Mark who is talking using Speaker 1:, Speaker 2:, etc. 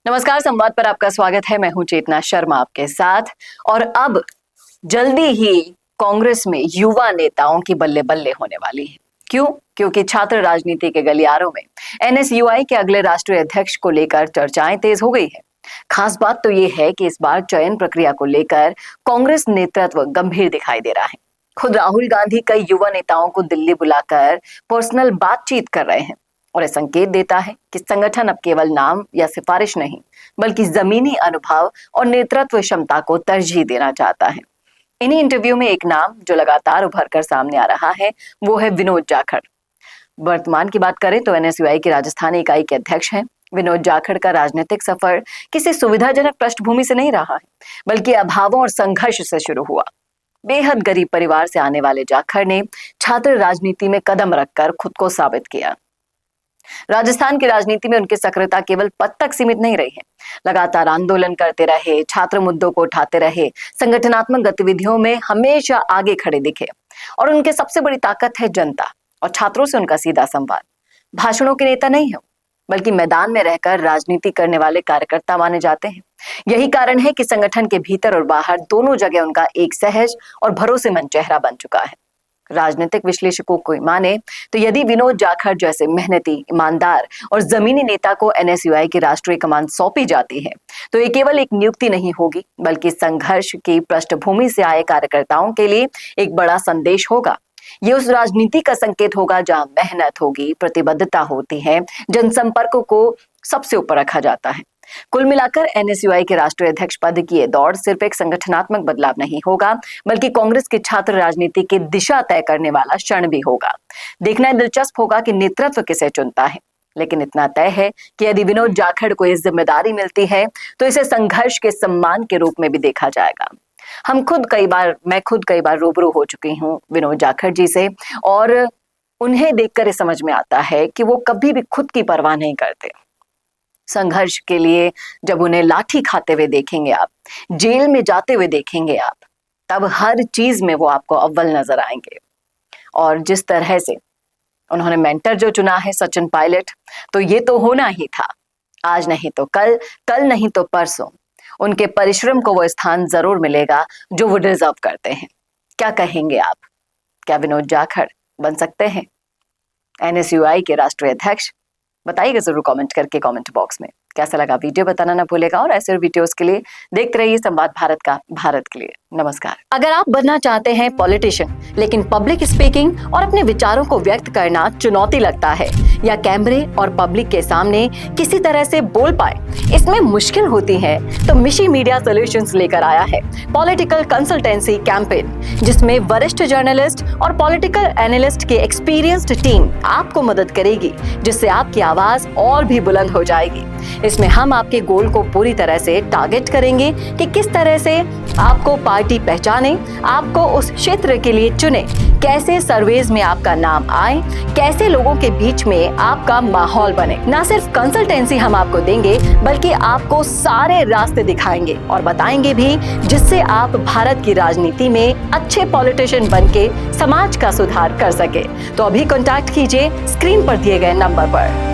Speaker 1: नमस्कार, संवाद पर आपका स्वागत है। मैं हूं चेतना शर्मा आपके साथ। और अब जल्दी ही कांग्रेस में युवा नेताओं की बल्ले बल्ले होने वाली है। क्यों? क्योंकि छात्र राजनीति के गलियारों में एनएसयूआई के अगले राष्ट्रीय अध्यक्ष को लेकर चर्चाएं तेज हो गई है। खास बात तो ये है कि इस बार चयन प्रक्रिया को लेकर कांग्रेस नेतृत्व गंभीर दिखाई दे रहा है। खुद राहुल गांधी कई युवा नेताओं को दिल्ली बुलाकर पर्सनल बातचीत कर रहे हैं और यह संकेत देता है कि संगठन अब केवल नाम या सिफारिश नहीं, बल्कि जमीनी अनुभव और नेतृत्व क्षमता को तरजीह देना चाहता है। इन्हीं इंटरव्यू में एक नाम जो लगातार उभर कर सामने आ रहा है वो है विनोद जाखड़। वर्तमान की बात करें तो एनएसयूआई की राजस्थान इकाई के अध्यक्ष हैं। विनोद जाखड़ का राजनीतिक सफर किसी सुविधाजनक पृष्ठभूमि से नहीं रहा है, बल्कि अभावों और संघर्ष से शुरू हुआ। बेहद गरीब परिवार से आने वाले जाखड़ ने छात्र राजनीति में कदम रखकर खुद को साबित किया। राजस्थान की राजनीति में उनकी सक्रियता केवल पद तक सीमित नहीं रही है। लगातार आंदोलन करते रहे, छात्र मुद्दों को उठाते रहे, संगठनात्मक गतिविधियों में हमेशा आगे खड़े दिखे। और उनके सबसे बड़ी ताकत है जनता और छात्रों से उनका सीधा संवाद। भाषणों के नेता नहीं है, बल्कि मैदान में रहकर राजनीति करने वाले कार्यकर्ता माने जाते हैं। यही कारण है कि संगठन के भीतर और बाहर दोनों जगह उनका एक सहज और भरोसेमंद चेहरा बन चुका है। राजनीतिक विश्लेषकों को माने तो यदि विनोद जाखड़ जैसे मेहनती, ईमानदार और जमीनी नेता को एनएसयूआई की राष्ट्रीय कमान सौंपी जाती है तो ये केवल एक नियुक्ति नहीं होगी, बल्कि संघर्ष की पृष्ठभूमि से आए कार्यकर्ताओं के लिए एक बड़ा संदेश होगा। ये उस राजनीति का संकेत होगा जहां मेहनत होगी, प्रतिबद्धता होती है, जनसंपर्क को सबसे ऊपर रखा जाता है। कुल मिलाकर एनएसयूआई के राष्ट्रीय अध्यक्ष पद की ये दौड़ सिर्फ एक संगठनात्मक बदलाव नहीं होगा, बल्कि कांग्रेस की छात्र राजनीति की दिशा तय करने वाला क्षण भी होगा। देखना दिलचस्प होगा कि नेतृत्व किसे चुनता है, लेकिन इतना तय है कि यदि विनोद जाखड़ को ये जिम्मेदारी मिलती है तो इसे संघर्ष के सम्मान के रूप में भी देखा जाएगा। मैं खुद कई बार रूबरू हो चुकी हूँ विनोद जाखड़ जी से, और उन्हें देखकर ये समझ में आता है कि वो कभी भी खुद की परवाह नहीं करते। संघर्ष के लिए जब उन्हें लाठी खाते हुए देखेंगे आप, जेल में जाते हुए देखेंगे आप, तब हर चीज में वो आपको अव्वल नजर आएंगे। और जिस तरह से उन्होंने मेंटर जो चुना है, सचिन पायलट, तो ये तो होना ही था। आज नहीं तो कल, कल नहीं तो परसों उनके परिश्रम को वो स्थान जरूर मिलेगा जो वो डिजर्व करते हैं। क्या कहेंगे आप? क्या विनोद जाखड़ बन सकते हैं एनएसयूआई के राष्ट्रीय अध्यक्ष? बताइएगा जरूर कमेंट करके कमेंट बॉक्स में। कैसा लगा वीडियो बताना ना भूलेगा, और ऐसे वीडियोस के लिए देखते रहिए संवाद भारत का, भारत के लिए। नमस्कार। अगर आप बनना चाहते हैं पॉलिटिशियन, लेकिन पब्लिक स्पीकिंग और अपने विचारों को व्यक्त करना चुनौती लगता है, या कैमरे और पब्लिक के सामने किसी तरह से बोल पाए इसमें मुश्किल होती है, तो मिशी मीडिया सॉल्यूशंस लेकर आया है पॉलिटिकल कंसल्टेंसी कैंपेन, जिसमें वरिष्ठ जर्नलिस्ट और पॉलिटिकल एनालिस्ट की एक्सपीरियंस्ड टीम आपको मदद करेगी, जिससे आपकी आवाज और भी बुलंद हो जाएगी। इसमें हम आपके गोल को पूरी तरह से टारगेट करेंगे कि किस तरह से आपको पार्टी पहचाने, आपको उस क्षेत्र के लिए चुने, कैसे सर्वेज में आपका नाम आए, कैसे लोगों के बीच में आपका माहौल बने। ना सिर्फ कंसल्टेंसी हम आपको देंगे, बल्कि आपको सारे रास्ते दिखाएंगे और बताएंगे भी, जिससे आप भारत की राजनीति में अच्छे पॉलिटिशियन बनके समाज का सुधार कर सके। तो अभी कॉन्टैक्ट कीजिए स्क्रीन पर दिए गए नंबर पर।